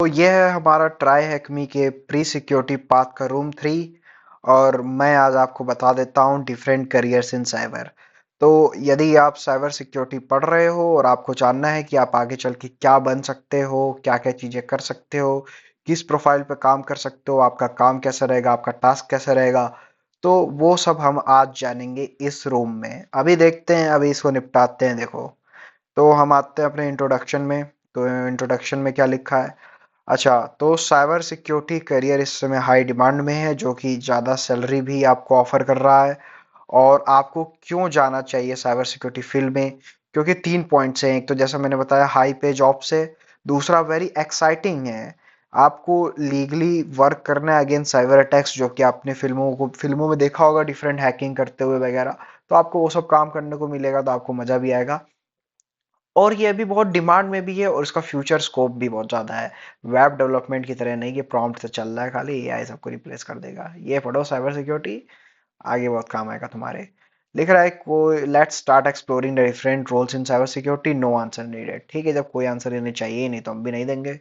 तो ये है हमारा ट्राई हैकमी के प्री सिक्योरिटी पाथ का रूम 3। और मैं आज आपको बता देता हूँ डिफरेंट करियर्स इन साइबर। तो यदि आप साइबर सिक्योरिटी पढ़ रहे हो और आपको जानना है कि आप आगे चल के क्या बन सकते हो, क्या क्या चीज़ें कर सकते हो, किस प्रोफाइल पे काम कर सकते हो, आपका काम कैसा रहेगा, आपका टास्क कैसा रहेगा, तो वो सब हम आज जानेंगे इस रूम में। अभी देखते हैं, अभी इसको निपटाते हैं। देखो, तो हम आते हैं अपने इंट्रोडक्शन में। तो इंट्रोडक्शन में क्या लिखा है? अच्छा, तो साइबर सिक्योरिटी करियर इस समय हाई डिमांड में है, जो कि ज़्यादा सैलरी भी आपको ऑफर कर रहा है। और आपको क्यों जाना चाहिए साइबर सिक्योरिटी फील्ड में? क्योंकि 3 पॉइंट्स हैं। एक तो जैसा मैंने बताया, हाई पे जॉब्स है। दूसरा, वेरी एक्साइटिंग है। आपको लीगली वर्क करना है अगेंस्ट साइबर अटैक्स, जो कि आपने फिल्मों में देखा होगा, डिफरेंट हैकिंग करते हुए वगैरह। तो आपको वो सब काम करने को मिलेगा, तो आपको मजा भी आएगा। और ये अभी बहुत डिमांड में भी है, और इसका फ्यूचर स्कोप भी बहुत ज़्यादा है। वेब डेवलपमेंट की तरह नहीं कि प्रॉम्प्ट से चल रहा है खाली, एआई सबको रिप्लेस कर देगा। ये पढ़ो साइबर सिक्योरिटी, आगे बहुत काम आएगा तुम्हारे। लिख रहा है कोई, let's start exploring the different roles in cyber security, no answer needed. ठीक है, जब कोई आंसर इन्हें चाहिए ही नहीं तो हम भी नहीं देंगे।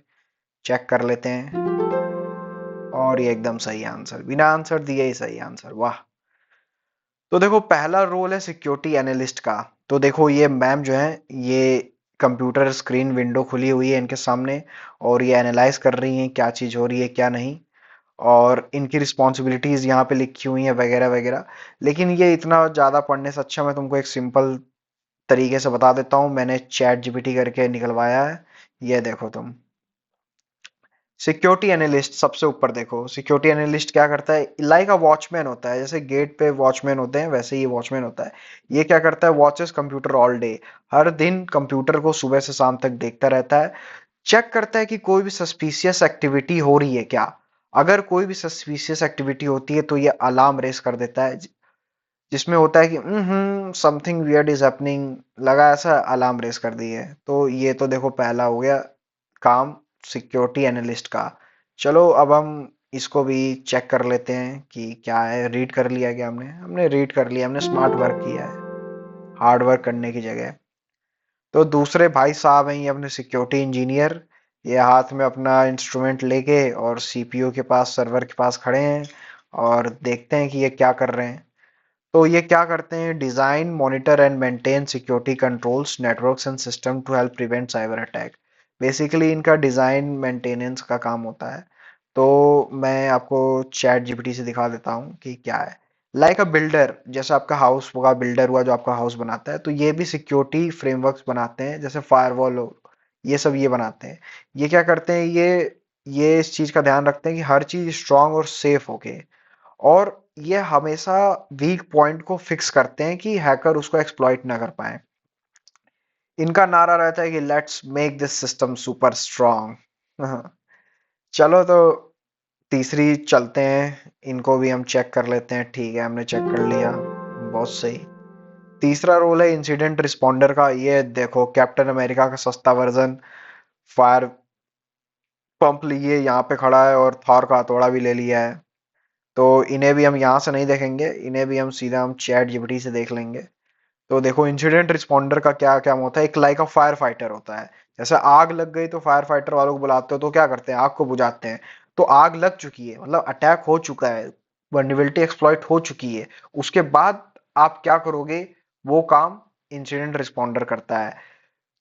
चेक कर लेते हैं। और ये एकदम सही आंसर, बिना आंसर दिए ही सही आंसर, वाह। तो देखो, पहला रोल है सिक्योरिटी एनालिस्ट का। तो देखो, ये मैम जो है, ये कंप्यूटर स्क्रीन विंडो खुली हुई है इनके सामने, और ये एनालाइज कर रही हैं क्या चीज़ हो रही है क्या नहीं। और इनकी रिस्पॉन्सिबिलिटीज़ यहाँ पे लिखी हुई हैं वगैरह वगैरह। लेकिन ये इतना ज़्यादा पढ़ने से अच्छा मैं तुमको एक सिंपल तरीके से बता देता हूँ। मैंने चैट जीपीटी करके निकलवाया है। ये देखो तुम, सिक्योरिटी एनालिस्ट सबसे ऊपर देखो। सिक्योरिटी एनालिस्ट क्या करता है? लाइक अ वॉचमैन होता है। जैसे गेट पे वॉचमैन होते हैं, वैसे ही वॉचमैन होता है। ये क्या करता है? Watches computer all day. हर दिन कंप्यूटर को सुबह से शाम तक देखता रहता है। चेक करता है कि कोई भी सस्पिशियस एक्टिविटी हो रही है क्या। अगर कोई भी सस्पिशियस एक्टिविटी होती है तो ये अलार्म रेस कर देता है, जिसमें होता है कि समथिंग वियर्ड इज हैपनिंग, लगा ऐसा, अलार्म रेस कर दी है। तो ये तो देखो पहला हो गया काम सिक्योरिटी एनालिस्ट का। चलो, अब हम इसको भी चेक कर लेते हैं कि क्या है। रीड कर लिया क्या हमने? हमने रीड कर लिया, हमने स्मार्ट वर्क किया है हार्ड वर्क करने की जगह। तो दूसरे भाई साहब हैं ये अपने सिक्योरिटी इंजीनियर। ये हाथ में अपना इंस्ट्रूमेंट लेके और सीपीयू के पास, सर्वर के पास खड़े हैं, और देखते हैं कि ये क्या कर रहे हैं। तो ये क्या करते हैं? Design, monitor and maintain security controls, networks and system to help prevent cyber attack. Basically इनका डिजाइन मेंटेनेंस का काम होता है। तो मैं आपको चैट जीपीटी से दिखा देता हूँ कि क्या है। लाइक अ बिल्डर, जैसे आपका हाउस होगा, बिल्डर हुआ जो आपका हाउस बनाता है, तो ये भी सिक्योरिटी फ्रेमवर्क्स बनाते हैं, जैसे फायरवॉल हो, ये सब ये बनाते हैं। ये क्या करते हैं? ये इस चीज का ध्यान रखते हैं कि हर चीज स्ट्रांग और सेफ होके। और ये हमेशा वीक पॉइंट को फिक्स करते हैं कि हैकर उसको एक्सप्लॉइट ना कर पाए। इनका नारा रहता है कि let's make this system super strong. चलो, तो तीसरी चलते हैं, इनको भी हम चेक कर लेते हैं। ठीक है, हमने चेक कर लिया, बहुत सही। तीसरा रोल है इंसिडेंट रिस्पॉन्डर का। ये देखो, कैप्टन अमेरिका का सस्ता वर्जन, फायर पंप लिए यहाँ पे खड़ा है, और थॉर का हथौड़ा भी ले लिया है। तो इन्हें भी हम यहाँ से नहीं देखेंगे, इन्हें भी हम सीधा हम चैट जीपीटी से देख लेंगे। तो देखो, इंसिडेंट रिस्पॉन्डर का क्या क्या होता है? एक लाइक ऑफ फायर फाइटर होता है। जैसे आग लग गई तो फायर फाइटर वालों को बुलाते हो, तो क्या करते हैं? आग को बुझाते हैं। तो आग लग चुकी है, मतलब अटैक हो चुका है, वर्नेबिलिटी एक्सप्लॉइट हो चुकी है। उसके बाद आप क्या करोगे? वो काम इंसिडेंट रिस्पॉन्डर करता है।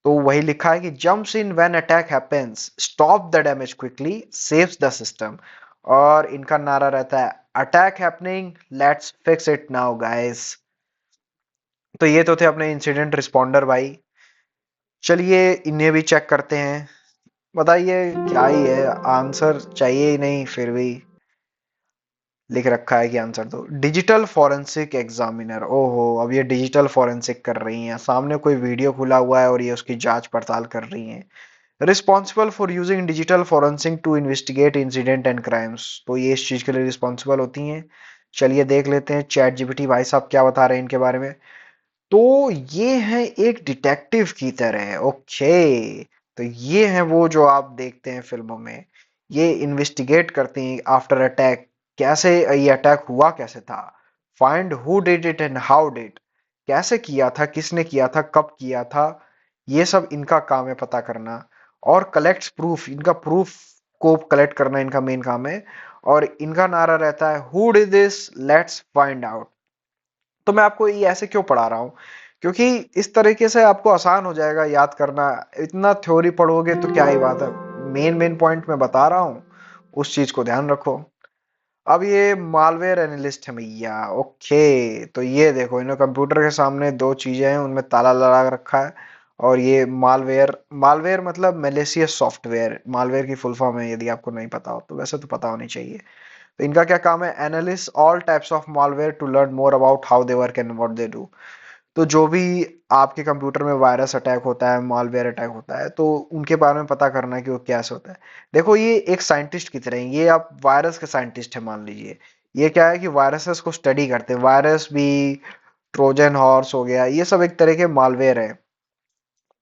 तो वही लिखा है कि jumps in when attack happens, stop the damage quickly, saves the system. और इनका नारा रहता है, attack happening, let's fix it now guys. तो ये तो थे अपने इंसिडेंट रिस्पॉन्डर भाई। चलिए, इन्हें भी चेक करते हैं। बताइए क्या ही है, आंसर चाहिए ही नहीं, फिर भी लिख रखा है कि आंसर दो। डिजिटल फॉरेंसिक एग्जामिनर, ओहो, अब ये डिजिटल फॉरेंसिक कर रही हैं। सामने कोई वीडियो खुला हुआ है और ये उसकी जांच पड़ताल कर रही हैं। Responsible for using digital forensic to investigate incident and crimes, तो ये इस चीज के लिए रिस्पॉन्सिबल होती हैं। चलिए देख लेते हैं चैट जीपीटी भाई साहब क्या बता रहे हैं इनके बारे में। तो ये है एक डिटेक्टिव की तरह, ओके। तो ये है वो जो आप देखते हैं फिल्मों में। ये इन्वेस्टिगेट करते हैं आफ्टर अटैक, कैसे ये अटैक हुआ, कैसे था, find who did it and how did, कैसे किया था, किसने किया था, कब किया था। ये सब इनका काम है पता करना। और कलेक्ट्स प्रूफ, इनका प्रूफ को कलेक्ट करना इनका मेन काम है। और इनका नारा रहता है who did this, let's find out. तो मैं आपको ये ऐसे क्यों पढ़ा रहा हूँ, क्योंकि इस तरीके से आपको आसान हो जाएगा याद करना। इतना थ्योरी पढ़ोगे तो क्या ही बात है, मेन मेन पॉइंट मैं बता रहा हूँ, उस चीज को ध्यान रखो। अब ये मालवेयर एनालिस्ट है भैया। ओके, तो ये देखो इन्होंने कंप्यूटर के सामने दो चीजें हैं, उनमें ताला लगा रखा है। और ये मालवेयर, मालवेयर मतलब मेलेसियस सॉफ्टवेयर, मालवेयर की फुल फॉर्म है, यदि आपको नहीं पता हो तो, वैसे तो पता होनी चाहिए। तो इनका क्या काम है, analyst all types of malware to learn more about how they work and what they do. तो जो भी आपके कंप्यूटर में वायरस अटैक होता है, मालवेयर अटैक होता है, तो उनके बारे में पता करना है कि वो कैसे होता है। देखो ये एक साइंटिस्ट की तरह है, ये आप वायरस के साइंटिस्ट है मान लीजिए। ये क्या है कि वायरसेस को स्टडी करते हैं, वायरस भी, ट्रोजन हॉर्स हो गया, ये सब एक तरह के मालवेयर है।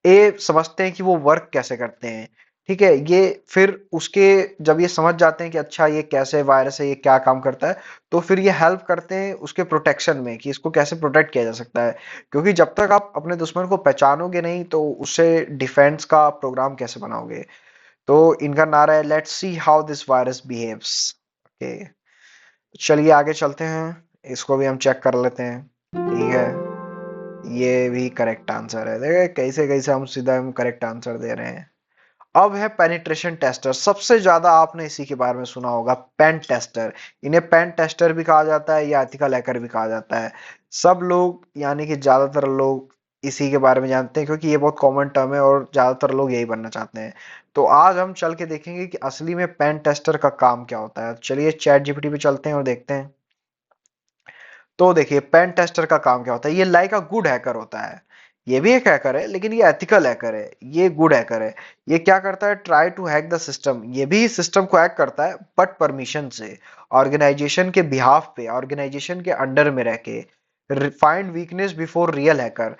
ये समझते हैं कि वो वर्क कैसे करते हैं। ठीक है, ये फिर उसके, जब ये समझ जाते हैं कि अच्छा ये कैसे वायरस है, ये क्या काम करता है, तो फिर ये हेल्प करते हैं उसके प्रोटेक्शन में, कि इसको कैसे प्रोटेक्ट किया जा सकता है। क्योंकि जब तक आप अपने दुश्मन को पहचानोगे नहीं तो उससे डिफेंस का प्रोग्राम कैसे बनाओगे। तो इनका नारा है let's see how this virus behaves. Okay, चलिए आगे चलते हैं, इसको भी हम चेक कर लेते हैं। ठीक है, ये भी करेक्ट आंसर है। देखिए कैसे कैसे हम सीधा हम करेक्ट आंसर दे रहे हैं। अब है पेनिट्रेशन टेस्टर, सबसे ज्यादा आपने इसी के बारे में सुना होगा, पेन टेस्टर। इन्हें पेन टेस्टर भी कहा जाता है या एथिकल हैकर भी कहा जाता है। सब लोग यानी कि ज्यादातर लोग इसी के बारे में जानते हैं, क्योंकि ये बहुत कॉमन टर्म है और ज्यादातर लोग यही बनना चाहते हैं। तो आज हम चल के देखेंगे कि असली में पेन टेस्टर का काम क्या होता है। चलिए चैट जीपीटी पे चलते हैं और देखते हैं। तो देखिए पेन टेस्टर का काम क्या होता है, ये लाइक अ गुड हैकर होता है। ये भी एक हैकर है लेकिन ये एथिकल हैकर है, ये गुड हैकर है। ये क्या करता है, try to hack the system, ये भी सिस्टम को हैक करता है बट परमिशन से, ऑर्गेनाइजेशन के बिहाफ पे, ऑर्गेनाइजेशन के अंडर में रह के। Find weakness before real hacker.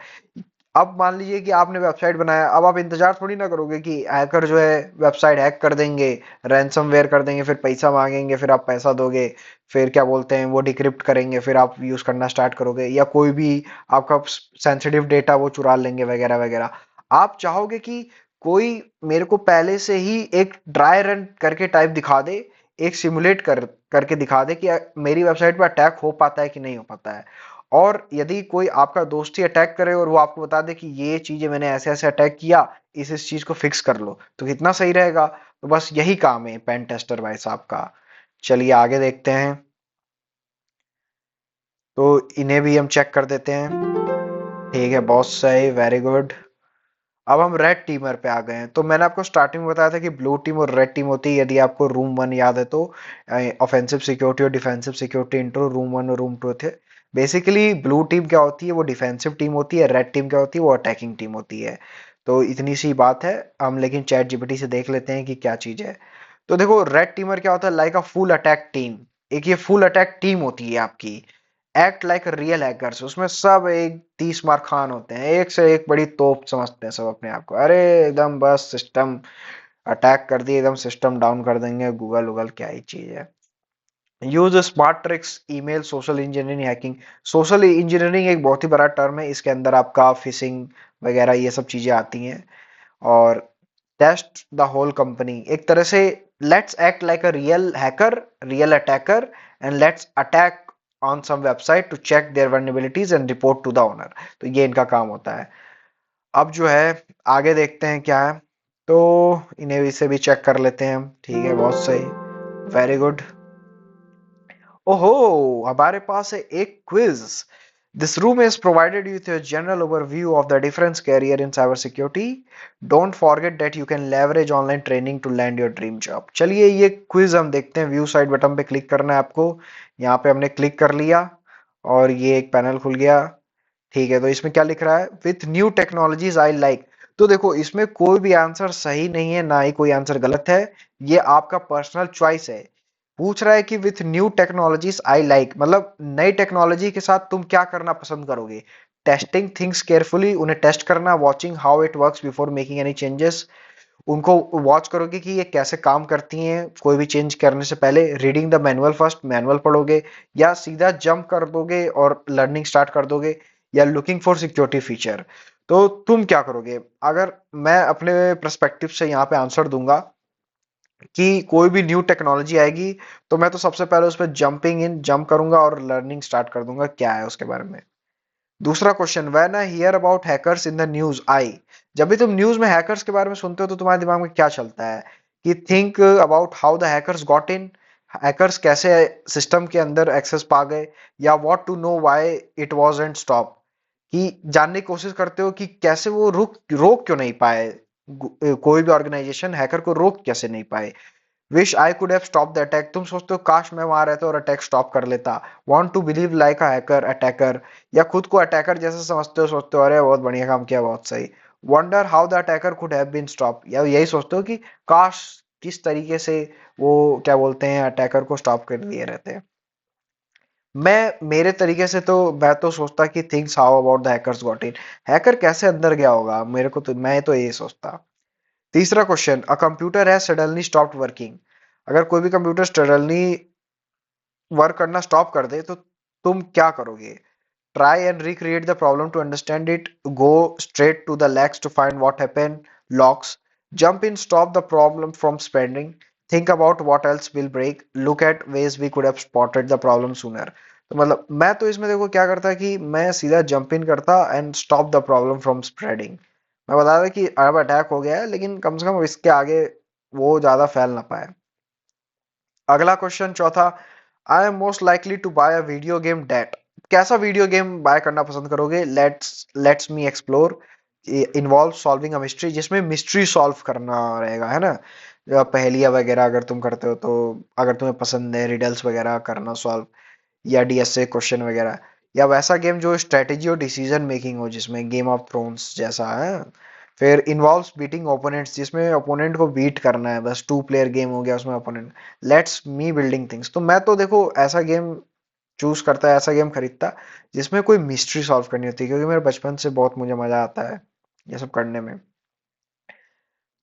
अब मान लीजिए कि आपने वेबसाइट बनाया, अब आप इंतजार थोड़ी ना करोगे कि हैकर जो है वेबसाइट हैक कर देंगे, रैंसमवेयर कर देंगे, फिर पैसा मांगेंगे, फिर आप पैसा दोगे, फिर क्या बोलते हैं वो डिक्रिप्ट करेंगे, फिर आप यूज करना स्टार्ट करोगे, या कोई भी आपका सेंसिटिव डेटा वो चुरा लेंगे वगैरह वगैरह। आप चाहोगे कि कोई मेरे को पहले से ही एक ड्राई रन करके टाइप दिखा दे, एक सिमुलेट करके दिखा दे कि मेरी वेबसाइट पर अटैक हो पाता है कि नहीं हो पाता है। और यदि कोई आपका दोस्त ही अटैक करे और वो आपको बता दे कि ये चीजें मैंने ऐसे ऐसे अटैक किया, इस चीज को फिक्स कर लो, तो कितना सही रहेगा। तो बस यही काम है पेन टेस्टर भाई साहब का। चलिए आगे देखते हैं। तो इन्हें भी हम चेक कर देते हैं। ठीक है, बहुत सही, वेरी गुड। अब हम रेड टीमर पे आ गए हैं। तो मैंने आपको स्टार्टिंग में बताया था कि ब्लू टीम और रेड टीम होती है, यदि आपको रूम वन याद है तो। ऑफेंसिव सिक्योरिटी और defensive security intro, room one और रूम टू थे। बेसिकली ब्लू टीम क्या होती है, वो डिफेंसिव टीम होती है। रेड टीम क्या होती है, वो अटैकिंग टीम होती है। तो इतनी सी बात है। हम लेकिन चैट जीपीटी से देख लेते हैं कि क्या चीज है। तो देखो रेड टीमर क्या होता है, like a full attack team. एक ये फुल अटैक टीम होती है आपकी, एक्ट लाइक रियल हैकर्स। उसमें सब एक 30 मार खान होते हैं, एक से एक बड़ी तोप समझते हैं सब अपने आप को। अरे एकदम बस सिस्टम अटैक कर दिए, एकदम सिस्टम डाउन कर देंगे, गूगल वूगल क्या ही चीज है। Use smart tricks, email, social engineering, hacking. Social engineering एक बहुत ही बड़ा टर्म है, इसके अंदर आपका फिशिंग वगैरह ये सब चीजें आती हैं। और टेस्ट द होल कंपनी, एक तरह से let's act like a real hacker, real attacker, and let's attack on some website to check their vulnerabilities and report to the owner. तो ये इनका काम होता है। अब जो है आगे देखते हैं क्या है। तो इन्हें इसे भी चेक कर लेते हैं हम। ठीक है, बहुत सही, वेरी गुड। ओहो, हमारे पास है एक quiz. This room is provided you with a general overview of the different career in cybersecurity. Don't forget that you can leverage online training to land your dream job. चलिए ये quiz हम देखते हैं। View side button पे click करना है आपको। यहाँ पे हमने क्लिक कर लिया और ये एक पैनल खुल गया। ठीक है, तो इसमें क्या लिख रहा है, with new technologies I like. तो देखो इसमें कोई भी आंसर सही नहीं है, ना ही कोई आंसर गलत है। ये आपका पर्सनल चॉइस है। पूछ रहा है कि with new technologies I like, मतलब नई टेक्नोलॉजी के साथ तुम क्या करना पसंद करोगे। टेस्टिंग थिंग्स केयरफुली, उन्हें टेस्ट करना। Watching how it works before making any changes, उनको वॉच करोगे कि ये कैसे काम करती हैं कोई भी चेंज करने से पहले। Reading the manual, first manual पढ़ोगे, या सीधा जंप कर दोगे और लर्निंग स्टार्ट कर दोगे, या लुकिंग फॉर सिक्योरिटी फीचर। तो तुम क्या करोगे। अगर मैं अपने पर्सपेक्टिव से यहाँ पे आंसर दूंगा, कि कोई भी न्यू टेक्नोलॉजी आएगी तो मैं तो सबसे पहले उस पर जंप करूंगा और लर्निंग स्टार्ट कर दूंगा क्या है उसके बारे में। दूसरा question, when I hear about hackers in the news I, जब भी तुम न्यूज में हैकर्स के बारे में सुनते हो तो तुम्हारे दिमाग में क्या चलता है? कि think about how the hackers got in, hackers कैसे सिस्टम के अंदर एक्सेस पा गए, या what to know why it wasn't stop, कि जानने की कोशिश करते हो कि कैसे वो रुक रोक क्यों नहीं पाए, कोई भी ऑर्गेनाइजेशन हैकर को रोक कैसे नहीं पाए। Wish I could have stop the attack, तुम सोचते हो काश मैं वहां रहता और अटैक स्टॉप कर लेता। Want to believe like a hacker attacker, या खुद को अटैकर जैसे समझते हो, सोचते हो अरे बहुत बढ़िया काम किया, बहुत सही। Wonder how the attacker could have been stop, या यही सोचते हो कि काश किस तरीके से वो क्या बोलते हैं अटैकर को स्टॉप कर दिए रहते। मैं मेरे तरीके से तो मैं तो सोचता कि things how about the hackers got in, hacker कैसे अंदर गया होगा, मेरे को तो मैं तो यही सोचता। तीसरा question, a computer has suddenly stopped working, अगर कोई भी कंप्यूटर सडनली वर्क करना स्टॉप कर दे तो तुम क्या करोगे? Try and recreate the problem to understand it, go straight to the labs to find what happened, logs, jump in, stop the problem from spreading, think about what else will break, look at ways we could have spotted the problem sooner. तो मतलब मैं तो इसमें देखो क्या करता कि मैं सीधा जंप इन करता and stop the problem from spreading. मैं बता रहा कि अब अटैक हो गया है लेकिन कम से कम इसके आगे वो ज्यादा फैल ना पाए। अगला क्वेश्चन चौथा, I am most likely to buy a video game that, कैसा वीडियो गेम बाय करना पसंद करोगे? Lets me explore, involve solving a mystery, जिसमें मिस्ट्री सॉल्व करना रहेगा, है ना? पहेलियां वगैरह अगर तुम करते हो तो, अगर तुम्हें पसंद है रिडल्स वगैरह करना सॉल्व, या डीएसए क्वेश्चन वगैरह, या वैसा गेम जो स्ट्रेटेजी और डिसीजन मेकिंग हो जिसमें गेम ऑफ थ्रोन्स जैसा है। फिर इन्वॉल्व्स बीटिंग ओपोनेंट्स, जिसमें ओपोनेंट को बीट करना है, बस टू प्लेयर गेम हो गया उसमें opponent. Let's me building things, तो मैं तो देखो ऐसा गेम चूज करता है, ऐसा गेम खरीदता जिसमें कोई मिस्ट्री सॉल्व करनी होती है, क्योंकि मेरे बचपन से बहुत मुझे मजा आता है ये सब करने में।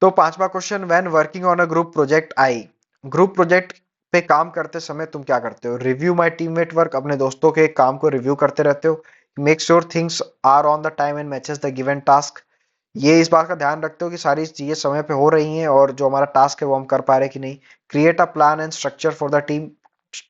तो पांचवा question, when working on a group project I, group project पे काम करते समय तुम क्या करते हो? रिव्यू माय टीममेट वर्क, अपने दोस्तों के काम को रिव्यू करते रहते हो। Make sure things are on the time and matches the given task, ये इस बात का ध्यान रखते हो कि सारी चीजें समय पे हो रही हैं और जो हमारा टास्क है वो हम कर पा रहे हैं कि नहीं। Create a plan and structure for the team,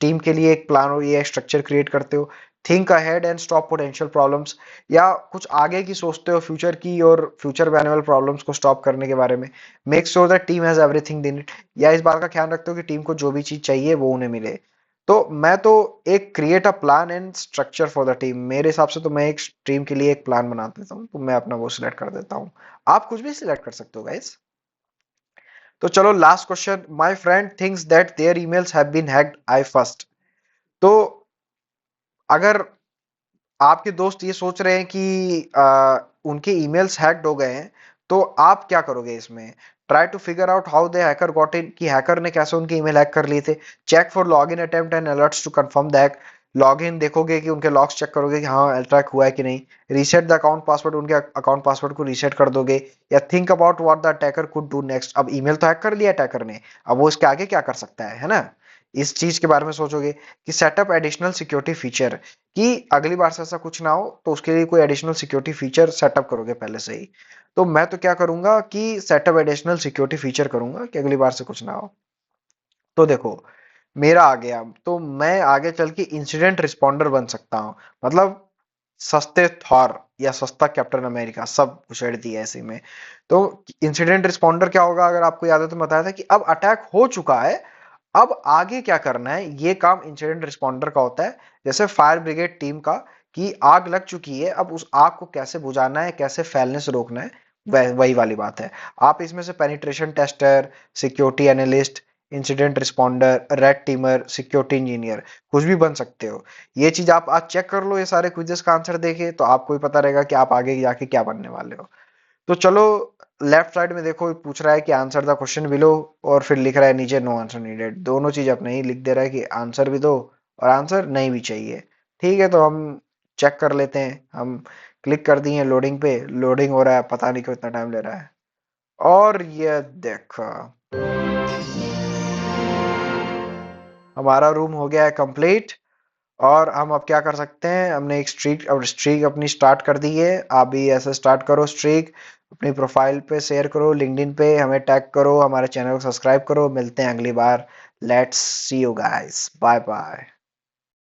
team के लिए एक प्लान और ये स्ट्रक्चर क्रिएट करते हो। Think ahead and stop potential problems, या कुछ आगे की सोचते हो फ्यूचर की और फ्यूचर में आने वाले प्रॉब्लम्स को स्टॉप करने के बारे में। Make sure that team has everything in it, या इस बात का ख्याल रखते हो कि टीम को जो भी चीज चाहिए वो उन्हें मिले। तो मैं तो एक create a plan and structure for the team, मेरे हिसाब से तो मैं एक टीम के लिए एक प्लान बना देता हूँ, तो मैं अपना वो सिलेक्ट कर देता हूँ। आप कुछ भी सिलेक्ट कर सकते हो गाइस। तो चलो last question, my friend thinks that their emails have been hacked, I first. तो अगर आपके दोस्त ये सोच रहे हैं कि उनके ईमेल्स हैक्ड हो गए हैं, तो आप क्या करोगे इसमें? Try to figure out how the hacker got in, कि हैकर ने कैसे उनके ईमेल हैक कर लिए थे। Check for log in attempt and alerts to confirm the hack, log in देखोगे कि उनके लॉग्स चेक करोगे कि हाँ अटैक हुआ है कि नहीं। रीसेट द अकाउंट पासवर्ड, उनके अकाउंट पासवर्ड को रीसेट कर दोगे। या think about what the attacker could do next, अब ईमेल तो हैक कर लिया अटैकर ने, अब वो इसके आगे क्या कर सकता है ना? इस चीज के बारे में सोचोगे। कि सेटअप एडिशनल सिक्योरिटी फीचर, कि अगली बार से ऐसा कुछ ना हो तो उसके लिए कोई एडिशनल सिक्योरिटी फीचर सेटअप करोगे पहले से ही। तो मैं तो क्या करूंगा कि सेटअप एडिशनल सिक्योरिटी फीचर करूंगा कि अगली बार से कुछ ना हो। तो देखो मेरा आ गया, तो मैं आगे चल के इंसिडेंट रिस्पॉन्डर बन सकता हूँ। मतलब सस्ते थॉर या सस्ता कैप्टन अमेरिका सब उछेड़ दिया ऐसे में। तो इंसिडेंट रिस्पॉन्डर क्या होगा, अगर आपको याद है तो मैं बताया था कि अब अटैक हो चुका है, अब आगे क्या करना है, ये काम इंसिडेंट रिस्पॉन्डर का होता है। जैसे फायर ब्रिगेड टीम का, कि आग लग चुकी है, अब उस आग को कैसे बुझाना है, कैसे फैलने से रोकना है, वही वाली बात है। आप इसमें से penetration tester, security analyst, incident responder, red teamer, security engineer, कुछ भी बन सकते हो। ये चीज आप आज चेक कर लो, ये सारे क्विजेस का आंसर देके तो आपको ही पता रहेगा कि आप आगे जाके क्या बनने वाले हो। तो चलो, लेफ्ट साइड में देखो पूछ रहा है कि आंसर द क्वेश्चन बिलो, और फिर लिख रहा है नीचे नो आंसर नीडेड, दोनों चीज अपने ही लिख दे रहा है कि आंसर भी दो और आंसर नहीं भी चाहिए। ठीक है, तो हम चेक कर लेते हैं। हम क्लिक कर दिए लोडिंग पे, लोडिंग हो रहा है, पता नहीं क्यों इतना टाइम ले रहा है। और ये देखो हमारा रूम हो गया है कंप्लीट। और हम अब क्या कर सकते हैं, हमने एक स्ट्रीक, अब स्ट्रीक अपनी स्टार्ट कर दी है, आप भी ऐसे स्टार्ट करो स्ट्रीक। अपनी प्रोफाइल पे शेयर करो, लिंक्डइन पे हमें टैग करो, हमारे चैनल को सब्सक्राइब करो। मिलते हैं अगली बार। Let's see you guys, bye bye.